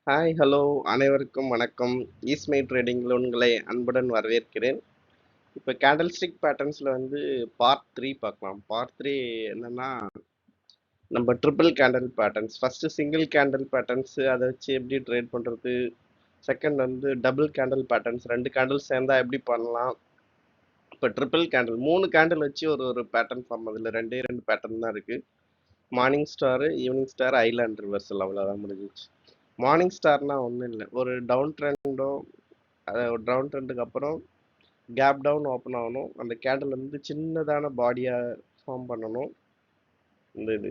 Hi, hello அனைவருக்கும் வணக்கம். ஈஸ்மை ட்ரேடிங்கில் உங்களை அன்புடன் வரவேற்கிறேன். இப்போ கேண்டில் ஸ்டிக் பேட்டர்ன்ஸில் வந்து பார்ட் 3 பார்க்கலாம். பார்ட் 3 என்னன்னா நம்ம triple candle patterns. First single candle patterns அதை வச்சு எப்படி ட்ரேட் பண்ணுறது. செகண்ட் வந்து டபுள் கேண்டில் பேட்டர்ன்ஸ், 2 கேண்டில் சேர்ந்தா எப்படி பண்ணலாம். இப்போ ட்ரிபிள் கேண்டில் 3 கேண்டில் வச்சு ஒரு பேட்டர்ன் ஃபார்ம். அதில் 2 பேட்டர்ன் தான் இருக்குது. Morning star, evening star, island reversal, அவ்வளோதான் முடிஞ்சிச்சு. மார்னிங் ஸ்டார்னா ஒன்றும் இல்லை, ஒரு டவுன் ட்ரெண்டோ ஒரு டவுன் ட்ரெண்டுக்கு அப்புறம் கேப் டவுன் ஓப்பன் ஆகணும். அந்த கேண்டில் வந்து சின்னதான பாடியாக ஃபார்ம் பண்ணணும். இது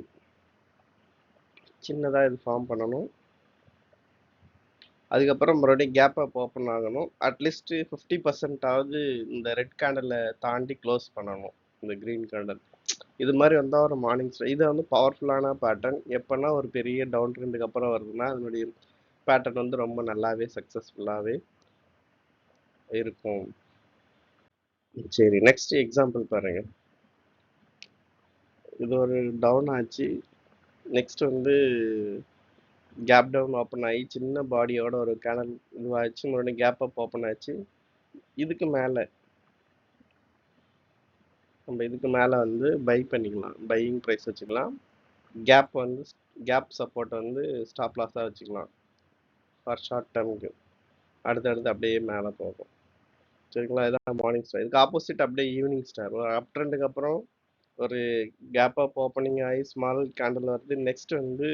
சின்னதாக இது ஃபார்ம் பண்ணணும். அதுக்கப்புறம் மறுபடியும் கேப் அப் ஓப்பன் ஆகணும். அட்லீஸ்ட் 50% இந்த ரெட் கேண்டலை தாண்டி க்ளோஸ் பண்ணணும் இந்த க்ரீன் கேண்டல். இது மாதிரி வந்தால் ஒரு மார்னிங் ஸ்டார். இது வந்து பவர்ஃபுல்லான பேட்டர்ன். எப்போனா ஒரு பெரிய டவுன் ட்ரெண்டுக்கு அப்புறம் வருதுன்னா அதனுடைய பேட்டர்ன் வந்து ரொம்ப நல்லாவே சக்ஸஸ்ஃபுல்லாகவே இருக்கும். சரி, நெக்ஸ்ட் எக்ஸாம்பிள் பாருங்க. இது ஒரு டவுன் ஆச்சு. நெக்ஸ்ட் வந்து கேப் டவுன் ஓப்பன் ஆகி சின்ன பாடியோட ஒரு கேனல் இதுவாச்சு. மறுபடியும் கேப் அப் ஓப்பன் ஆச்சு. இதுக்கு மேலே நம்ம இதுக்கு மேலே வந்து பை பண்ணிக்கலாம், பையிங் ப்ரைஸ் வச்சுக்கலாம். கேப் வந்து கேப் சப்போர்ட் வந்து ஸ்டாப் லாஸாக வச்சுக்கலாம் ஃபார் ஷார்ட் டேர்முக்கு. அடுத்தடுத்து அப்படியே மேலே போகும். சரிங்களா, இதான் மார்னிங் ஸ்டார். இதுக்கு ஆப்போசிட் அப்படியே ஈவினிங் ஸ்டார். ஒரு அப் ட்ரெண்டுக்கு அப்புறம் ஒரு கேப் அப் ஓப்பனிங் ஆகி ஸ்மால் கேண்டில் வருது. நெக்ஸ்ட் வந்து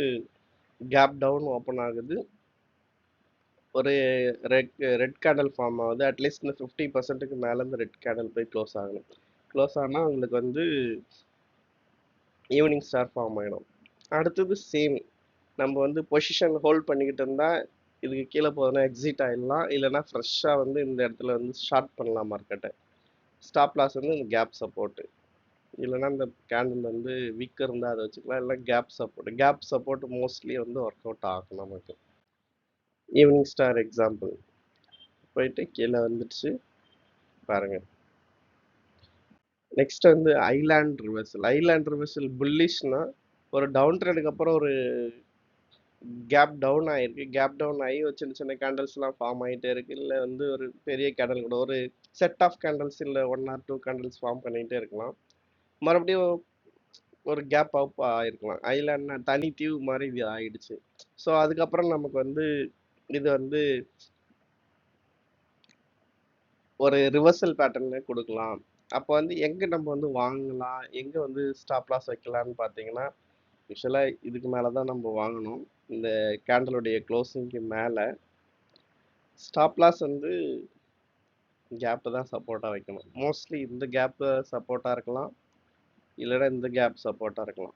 கேப் டவுன் ஓப்பன் ஆகுது. ஒரு ரெட் கேண்டில் ஃபார்ம் ஆகுது. அட்லீஸ்ட் இந்த 50%க்கு மேலே இந்த ரெட் கேண்டில் போய் க்ளோஸ் ஆகணும். க்ளோஸ் ஆனால் உங்களுக்கு வந்து ஈவினிங் ஸ்டார் ஃபார்ம் ஆகிடும். அடுத்தது சேம், நம்ம வந்து பொசிஷன் ஹோல்ட் பண்ணிக்கிட்டு இருந்தால் இதுக்கு கீழே போதுன்னா எக்ஸிட் ஆகிடலாம். இல்லைனா ஃப்ரெஷ்ஷாக வந்து இந்த இடத்துல வந்து ஷார்ட் பண்ணலாம் மார்க்கெட்டை. ஸ்டாப் லாஸ் வந்து இந்த கேப் சப்போர்ட்டு. இல்லைனா இந்த கேண்டில் வந்து வீக்காக இருந்தால் அதை வச்சுக்கலாம். இல்லை கேப் சப்போர்ட் மோஸ்ட்லி வந்து ஒர்க் அவுட் ஆகும் நமக்கு. ஈவினிங் ஸ்டார் எக்ஸாம்பிள் போயிட்டு கீழே வந்துடுச்சு பாருங்க. நெக்ஸ்ட் வந்து ஐலாண்ட் ரிவர்சல் புல்லிஷ்னா ஒரு டவுன் ட்ரெண்டுக்கு அப்புறம் ஒரு கேப் டவுன் ஆயிருக்கு. கேப் டவுன் ஆகி ஒரு சின்ன சின்ன கேண்டல்ஸ்லாம் ஃபார்ம் ஆகிட்டே இருக்கு. இல்லை வந்து ஒரு பெரிய கேண்டல் கூட ஒரு செட் ஆஃப் கேண்டல்ஸ் இல்லை 1 or 2 கேண்டல்ஸ் ஃபார்ம் பண்ணிகிட்டே இருக்கலாம். மறுபடியும் ஒரு கேப் அப் ஆகிருக்கலாம். ஐலாண்ட்னா தனி தீவு மாதிரி இது ஆயிடுச்சு. ஸோ அதுக்கப்புறம் நமக்கு வந்து இது வந்து ஒரு ரிவர்சல் பேட்டர்னு கொடுக்கலாம். அப்போ வந்து எங்கே நம்ம வந்து வாங்கலாம், எங்கே வந்து ஸ்டாப் லாஸ் வைக்கலான்னு பார்த்தீங்கன்னா, யூஸ்வலாக இதுக்கு மேலே தான் நம்ம வாங்கணும். இந்த கேண்டலுடைய க்ளோசிங்க்கு மேலே. ஸ்டாப் லாஸ் வந்து கேப்பு தான் சப்போர்ட்டாக வைக்கணும். மோஸ்ட்லி இந்த கேப்பு சப்போர்ட்டாக இருக்கலாம், இல்லைன்னா இந்த கேப் சப்போர்ட்டாக இருக்கலாம்.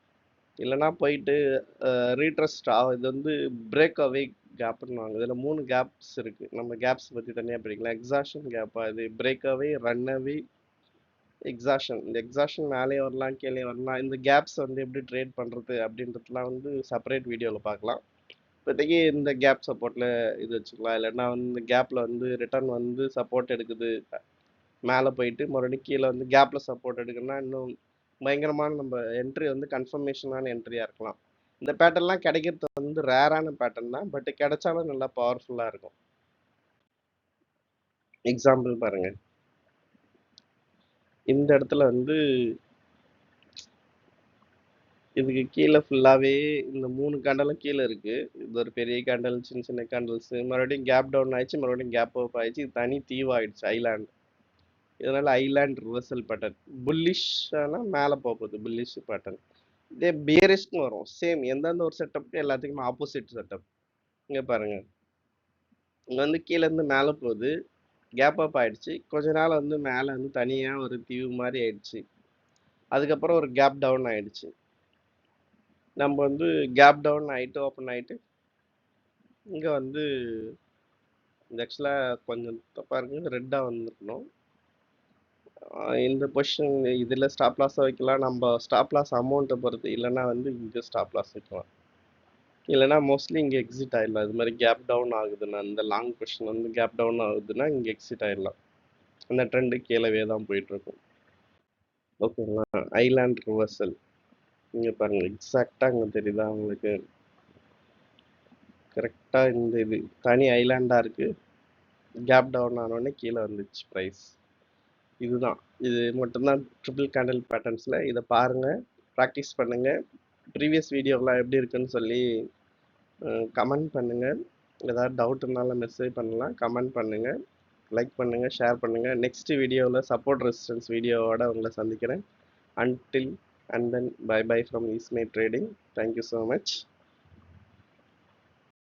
இல்லைனா போயிட்டு ரீட்ரஸ்ட் இது வந்து பிரேக் அவே கேப்னு வாங்க. இதில் 3 கேப்ஸ் இருக்குது. நம்ம கேப்ஸ் பற்றி தனியாக படிக்கலாம். எக்ஸாஷன் கேப்பாக, இது பிரேக் அவே, ரன் அவே, எக்ஸாஷன். இந்த எக்ஸாஷன் மேலே வரலாம், கீழே வரலாம். இந்த கேப்ஸ் வந்து எப்படி ட்ரேட் பண்ணுறது அப்படின்றதுலாம் வந்து செப்பரேட் வீடியோவில் பார்க்கலாம். இப்போதைக்கு இந்த கேப் சப்போர்ட்டில் இது வச்சுக்கலாம். இல்லைன்னா வந்து இந்த கேப்பில் வந்து ரிட்டர்ன் வந்து சப்போர்ட் எடுக்குது, மேலே போயிட்டு மறுபடியும் கீழே வந்து கேப்பில் சப்போர்ட் எடுக்கணும்னா இன்னும் பயங்கரமான நம்ம என்ட்ரி வந்து கன்ஃபர்மேஷனான என்ட்ரியாக இருக்கலாம். இந்த பேட்டர்ன்லாம் கிடைக்கிறது வந்து ரேரான பேட்டர்ன் தான், பட் கிடைச்சாலும் நல்லா பவர்ஃபுல்லாக இருக்கும். எக்ஸாம்பிள் பாருங்க. இந்த இடத்துல வந்து இதுக்கு கீழே ஃபுல்லாகவே இந்த 3 கேண்டலும் கீழே இருக்குது. இது ஒரு பெரிய கேண்டல், சின்ன சின்ன கேண்டல்ஸு. மறுபடியும் கேப் டவுன் ஆயிடுச்சு, மறுபடியும் கேப் அப் ஆயிடுச்சு. இது தனி தீவாயிடுச்சு ஐலாண்ட். இதனால் ஐலாண்ட் ரிவர்சல் பேட்டர்ன். புல்லிஷ்னா மேலே போகுது, புல்லிஷ் பேட்டர்ன். இதே பியரிஷ்னு வரும். சேம் எந்தெந்த ஒரு செட்டப்புக்கு எல்லாத்துக்குமே ஆப்போசிட் செட்டப். இங்கே பாருங்கள், இங்கே வந்து கீழேருந்து மேலே போகுது, கேப் அப் ஆயிடுச்சு. கொஞ்ச நாள் வந்து மேலே வந்து தனியாக ஒரு தீவு மாதிரி ஆயிடுச்சு. அதுக்கப்புறம் ஒரு கேப் டவுன் ஆயிடுச்சு. நம்ம வந்து கேப் டவுன் ஆகிட்டு ஓப்பன் ஆகிட்டு இங்கே வந்து இந்த ஆக்சுவலாக கொஞ்சம் தப்பாக இருக்குது, ரெட்டாக வந்துருக்கணும். இந்த பொசிஷன் இதில் ஸ்டாப் லாஸாக வைக்கலாம். நம்ம ஸ்டாப் லாஸ் அமௌண்ட்டை பொறுத்து. இல்லைன்னா வந்து இங்கே ஸ்டாப் லாஸ் வைக்கலாம். இல்லைனா மோஸ்ட்லி இங்கே எக்ஸிட் ஆகிடலாம். இது மாதிரி கேப் டவுன் ஆகுதுன்னா, இந்த லாங் பொசிஷன் வந்து கேப் டவுன் ஆகுதுன்னா இங்கே எக்ஸிட் ஆகிடலாம். அந்த ட்ரெண்டு கீழவே தான் போயிட்டுருக்கும். ஓகேங்களா, ஐலாண்ட் ரிவர்சல் இங்கே பாருங்கள், எக்ஸாக்டாக இங்கே தெரியுதா உங்களுக்கு? கரெக்டாக இந்த இது தனி ஐலாண்டாக இருக்குது. கேப் டவுன் ஆனோடனே கீழே வந்துச்சு ப்ரைஸ். இதுதான், இது மட்டும்தான் ட்ரிபிள் கேண்டில் பேட்டர்ன்ஸில். இதை பாருங்கள், ப்ராக்டிஸ் பண்ணுங்கள். ப்ரீவியஸ் வீடியோலாம் எப்படி இருக்குன்னு சொல்லி கமெண்ட் பண்ணுங்கள். ஏதாவது டவுட் இருந்தாலும் மெசேஜ் பண்ணலாம், கமெண்ட் பண்ணுங்கள், லைக் பண்ணுங்கள், ஷேர் பண்ணுங்கள். நெக்ஸ்ட் வீடியோவில் சப்போர்ட் ரெசிஸ்டன்ஸ் வீடியோவோட உங்களை சந்திக்கிறேன். Until and then bye bye from ஈஸ்மே ட்ரேடிங். Thank you so much.